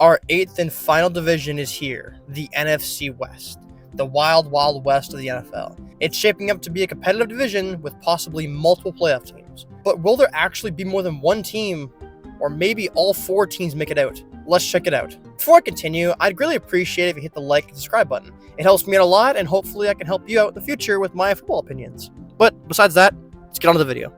Our eighth and final division is here, the NFC West, the wild, wild west of the NFL. It's shaping up to be a competitive division with possibly multiple playoff teams. But will there actually be more than one team, or maybe all four teams make it out? Let's check it out. Before I continue, I'd really appreciate it if you hit the like and subscribe button. It helps me out a lot, and hopefully I can help you out in the future with my football opinions. But besides that, let's get on to the video.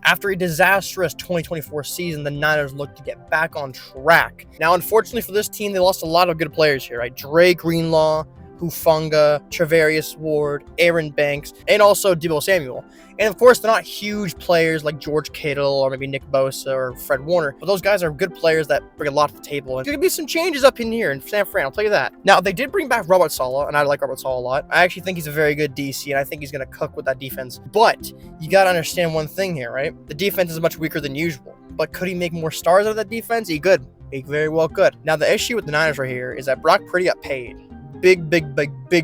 After a disastrous 2024 season, the Niners look to get back on track. Now, unfortunately for this team, they lost a lot of good players here, right? Dre Greenlaw, Hufanga, Travarius Ward, Aaron Banks, and also Deebo Samuel. And of course, they're not huge players like George Kittle or maybe Nick Bosa or Fred Warner, but those guys are good players that bring a lot to the table. And there's going to be some changes up in here in San Fran, I'll tell you that. Now, they did bring back Robert Saleh, and I like Robert Saleh a lot. I actually think he's a very good DC, and I think he's going to cook with that defense. But you got to understand one thing here, right? The defense is much weaker than usual. But could he make more stars out of that defense? He could. He very well could. Now, the issue with the Niners right here is that Brock Purdy got paid big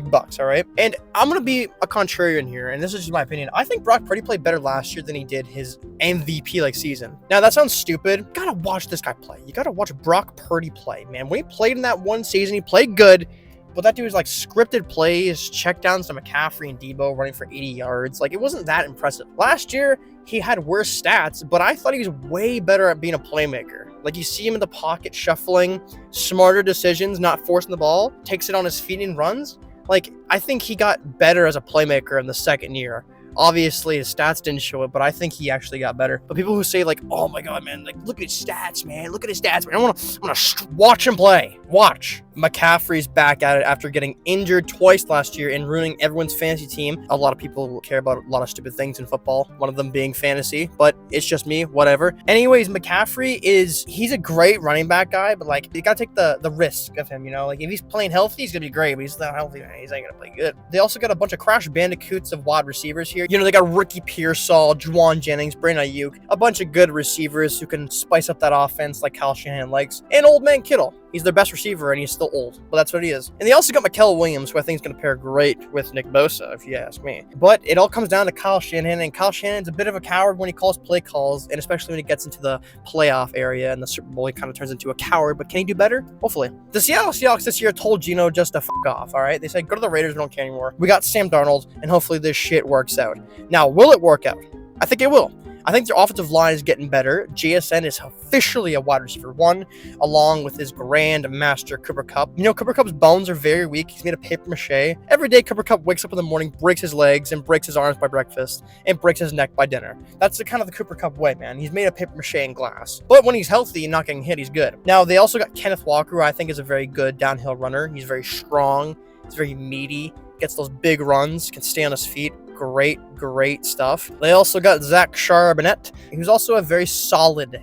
bucks, all right? And I'm going to be a contrarian here, and this is just my opinion. I think Brock Purdy played better last year than he did his MVP-like season. Now, that sounds stupid. You got to watch this guy play. You got to watch Brock Purdy play, man. When he played in that one season, he played good, but that dude was like scripted plays, checkdowns to McCaffrey and Deebo running for 80 yards. Like, it wasn't that impressive. Last year, he had worse stats, but I thought he was way better at being a playmaker. Like, you see him in the pocket shuffling, smarter decisions, not forcing the ball, takes it on his feet and runs. Like, I think he got better as a playmaker in the second year. Obviously, his stats didn't show it, but I think he actually got better. But people who say, like, oh my God, man, like, look at his stats, man. Look at his stats, man. I want to watch him play. Watch. McCaffrey's back at it after getting injured twice last year and ruining everyone's fantasy team. A lot of people care about a lot of stupid things in football, one of them being fantasy, but it's just me, whatever. Anyways, McCaffrey he's a great running back guy, but like, you gotta take the risk of him, you know? Like, if he's playing healthy, he's gonna be great, but he's not healthy, man. He's not gonna play good. They also got a bunch of crash bandicoots of wide receivers here. You know, they got Ricky Pearsall, Juwan Jennings, Brandon Ayuk, a bunch of good receivers who can spice up that offense like Kyle Shanahan likes, and Old Man Kittle. He's their best receiver, and he's still old, but that's what he is. And they also got Mikael Williams, who I think is going to pair great with Nick Bosa, if you ask me. But it all comes down to Kyle Shanahan, and Kyle Shanahan's a bit of a coward when he calls play calls, and especially when he gets into the playoff area and the Super Bowl, he kind of turns into a coward. But can he do better? Hopefully. The Seattle Seahawks this year told Geno just to f*** off, all right? They said, go to the Raiders, we don't care anymore. We got Sam Darnold, and hopefully this shit works out. Now, will it work out? I think it will. I think their offensive line is getting better. JSN is officially a wide receiver one, along with his grand master, Cooper Kupp. You know, Cooper Kupp's bones are very weak. He's made of paper mache. Every day, Cooper Kupp wakes up in the morning, breaks his legs, and breaks his arms by breakfast, and breaks his neck by dinner. That's the kind of the Cooper Kupp way, man. He's made of paper mache and glass. But when he's healthy and not getting hit, he's good. Now, they also got Kenneth Walker, who I think is a very good downhill runner. He's very strong. He's very meaty. Gets those big runs, can stay on his feet. Great stuff. They also got Zach Charbonnet, who's also a very solid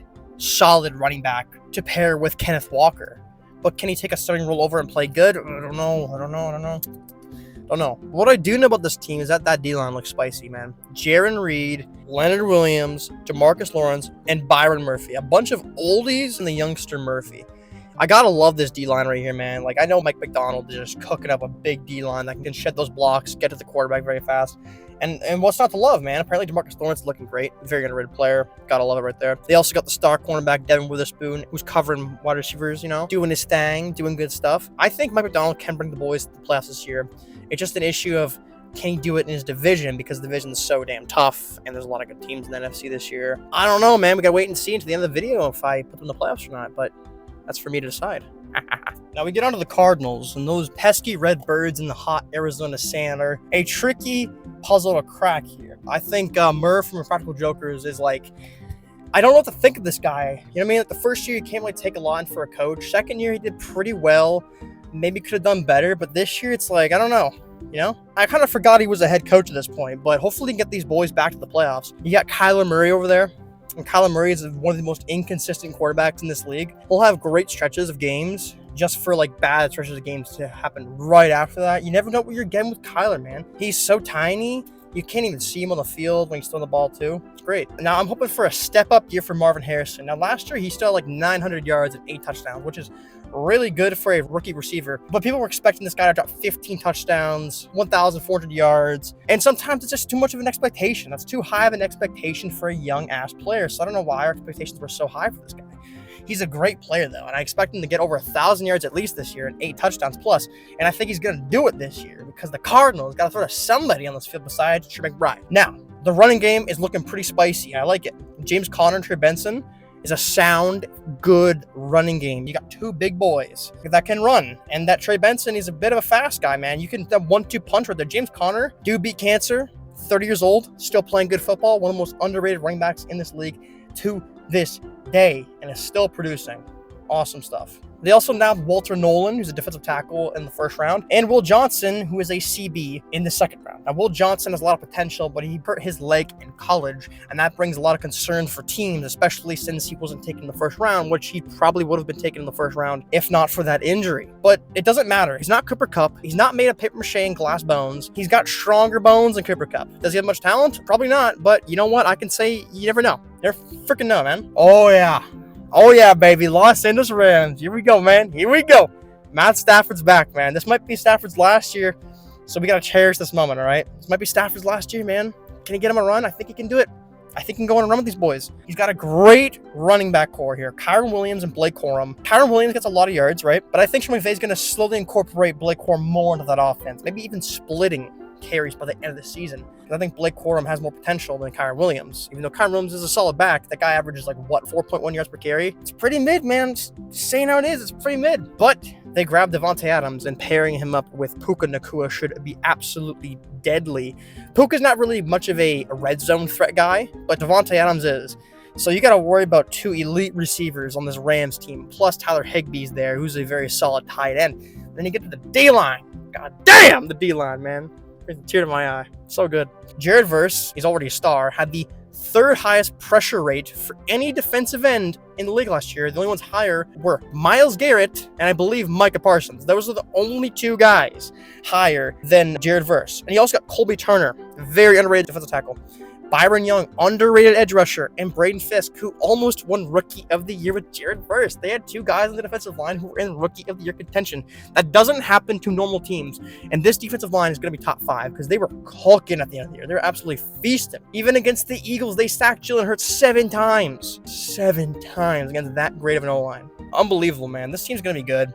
running back to pair with Kenneth Walker. But can he take a starting role over and play good? I don't know. What I do know about this team is that D-line looks spicy, man. Jaron Reed, Leonard Williams, Jamarcus Lawrence, and Byron Murphy. A bunch of oldies and the youngster Murphy. I gotta love this D-line right here, man. Like, I know Mike McDonald is just cooking up a big D-line that can shed those blocks, get to the quarterback very fast. And what's not to love, man? Apparently, Jamarcus Lawrence is looking great. Very underrated player. Gotta love it right there. They also got the star cornerback, Devin Witherspoon, who's covering wide receivers, you know, doing his thing, doing good stuff. I think Mike McDonald can bring the boys to the playoffs this year. It's just an issue of, can he do it in his division? Because the division is so damn tough, and there's a lot of good teams in the NFC this year. I don't know, man. We gotta wait and see until the end of the video if I put them in the playoffs or not, but that's for me to decide. Now we get on to the Cardinals, and those pesky red birds in the hot Arizona sand are a tricky puzzle to crack here. I think Murph from Impractical Jokers is like, I don't know what to think of this guy. You know what I mean? Like, the first year he can't really take a lot for a coach. Second year he did pretty well. Maybe could have done better, but this year it's like, I don't know. You know, I kind of forgot he was a head coach at this point, but hopefully he can get these boys back to the playoffs. You got Kyler Murray over there. And Kyler Murray is one of the most inconsistent quarterbacks in this league. He'll have great stretches of games just for like bad stretches of games to happen right after that. You never know what you're getting with Kyler, man. He's so tiny. You can't even see him on the field when he's throwing the ball too. It's great. Now I'm hoping for a step up year for Marvin Harrison. Now last year he still had like 900 yards and 8 touchdowns, which is really good for a rookie receiver. But people were expecting this guy to drop 15 touchdowns, 1,400 yards. And sometimes it's just too much of an expectation. That's too high of an expectation for a young ass player. So I don't know why our expectations were so high for this guy. He's a great player, though, and I expect him to get over 1,000 yards at least this year and 8 touchdowns plus, and I think he's going to do it this year because the Cardinals got to throw to somebody on this field besides Trey McBride. Now, the running game is looking pretty spicy. I like it. James Conner and Trey Benson is a sound, good running game. You got two big boys that can run, and that Trey Benson is a bit of a fast guy, man. You can have 1-2 punch right there. James Conner, dude beat cancer, 30 years old, still playing good football, one of the most underrated running backs in this league to this day, and is still producing. Awesome stuff. They also now have Walter Nolan, who's a defensive tackle in the first round, and Will Johnson, who is a CB in the second round. Now, Will Johnson has a lot of potential, but he hurt his leg in college, and that brings a lot of concern for teams, especially since he wasn't taken in the first round, which he probably would have been taken in the first round if not for that injury. But it doesn't matter. He's not Cooper Kupp. He's not made of paper mache and glass bones. He's got stronger bones than Cooper Kupp. Does he have much talent? Probably not, but you know what? I can say you never know. You never freaking know, man. Oh, yeah. Oh, yeah, baby. Los Angeles Rams. Here we go, man. Here we go. Matt Stafford's back, man. This might be Stafford's last year, so we got to cherish this moment, all right? This might be Stafford's last year, man. Can he get him a run? I think he can do it. I think he can go on a run with these boys. He's got a great running back core here. Kyron Williams and Blake Corum. Kyron Williams gets a lot of yards, right? But I think Sean McVay's going to slowly incorporate Blake Corum more into that offense, maybe even splitting carries by the end of the season. I think Blake Corum has more potential than Kyron Williams. Even though Kyron Williams is a solid back, that guy averages 4.1 yards per carry. It's pretty mid, man. Just saying how it is, it's pretty mid. But they grabbed Devontae Adams, and pairing him up with Puka Nacua should be absolutely deadly. Puka's not really much of a red zone threat guy, but Devontae Adams is. So you got to worry about two elite receivers on this Rams team, plus Tyler Higbee's there, who's a very solid tight end. Then you get to the D-line. God damn, the D-line, man. Brings a tear to my eye. So good. Jared Verse, he's already a star, had the third highest pressure rate for any defensive end in the league last year. The only ones higher were Myles Garrett and I believe Micah Parsons. Those are the only two guys higher than Jared Verse. And he also got Colby Turner, very underrated defensive tackle. Byron Young, underrated edge rusher, and Braden Fisk, who almost won Rookie of the Year with Jared Verse. They had two guys on the defensive line who were in Rookie of the Year contention. That doesn't happen to normal teams, and this defensive line is going to be top 5 because they were cooking at the end of the year. They were absolutely feasting. Even against the Eagles, they sacked Jalen Hurts 7 times. 7 times against that great of an O-line. Unbelievable, man. This team's going to be good.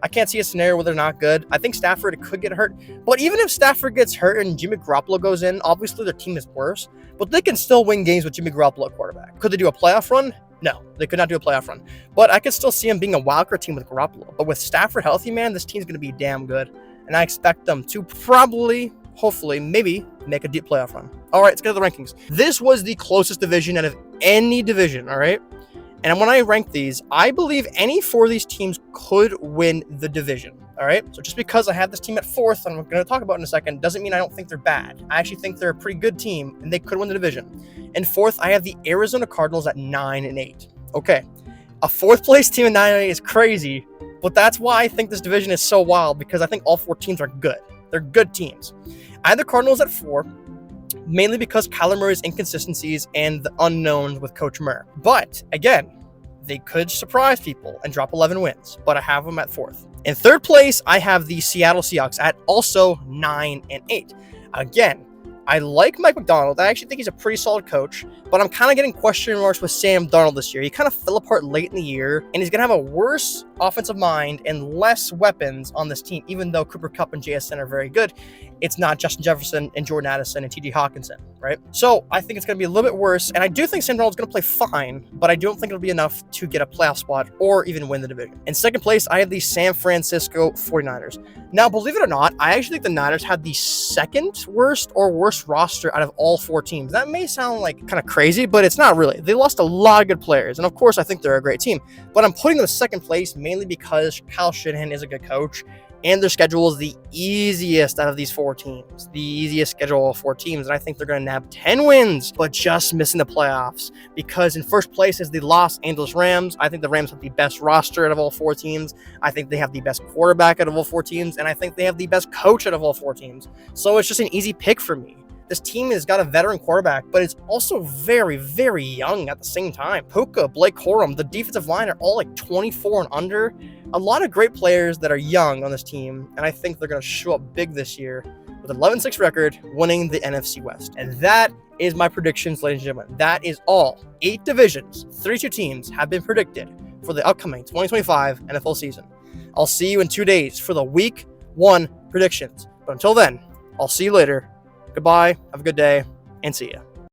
I can't see a scenario where they're not good. I think Stafford could get hurt. But even if Stafford gets hurt and Jimmy Garoppolo goes in, obviously their team is worse. But they can still win games with Jimmy Garoppolo at quarterback. Could they do a playoff run? No, they could not do a playoff run. But I could still see them being a wildcard team with Garoppolo. But with Stafford healthy, man, this team's going to be damn good. And I expect them to probably, hopefully, maybe make a deep playoff run. All right, let's get to the rankings. This was the closest division out of any division, all right? And when I rank these, I believe any 4 of these teams could win the division, all right? So just because I have this team at 4th, and I'm going to talk about it in a second, doesn't mean I don't think they're bad. I actually think they're a pretty good team, and they could win the division. And 4th, I have the Arizona Cardinals at 9-8. Okay, a 4th place team at 9-8 is crazy, but that's why I think this division is so wild, because I think all 4 teams are good. They're good teams. I have the Cardinals at 4, mainly because Kyler Murray's inconsistencies and the unknowns with Coach Murray. But, again, they could surprise people and drop 11 wins, but I have them at 4th. In 3rd place, I have the Seattle Seahawks at also 9-8. Again, I like Mike Macdonald. I actually think he's a pretty solid coach, but I'm kind of getting question marks with Sam Darnold this year. He kind of fell apart late in the year, and he's going to have a worse offensive mind and less weapons on this team, even though Cooper Kupp and JSN are very good. It's not Justin Jefferson and Jordan Addison and T.J. Hawkinson, right? So I think it's going to be a little bit worse, and I do think Sam Darnold's going to play fine, but I don't think it'll be enough to get a playoff spot or even win the division. In 2nd place, I have the San Francisco 49ers. Now, believe it or not, I actually think the Niners had the 2nd worst or worst roster out of all 4 teams. That may sound like kind of crazy, but it's not really. They lost a lot of good players, and of course, I think they're a great team. But I'm putting them in 2nd place mainly because Kyle Shanahan is a good coach, and their schedule is the easiest out of these 4 teams. The easiest schedule of 4 teams, and I think they're going to nab 10 wins, but just missing the playoffs. Because in 1st place is the Los Angeles Rams. I think the Rams have the best roster out of all 4 teams. I think they have the best quarterback out of all 4 teams, and I think they have the best coach out of all 4 teams. So it's just an easy pick for me. This team has got a veteran quarterback, but it's also very, very young at the same time. Puka, Blake Corum, the defensive line are all like 24 and under. A lot of great players that are young on this team, and I think they're going to show up big this year with an 11-6 record, winning the NFC West. And that is my predictions, ladies and gentlemen. That is all. 8 divisions, 32 teams have been predicted for the upcoming 2025 NFL season. I'll see you in 2 days for the Week 1 predictions. But until then, I'll see you later. Goodbye, have a good day, and see ya.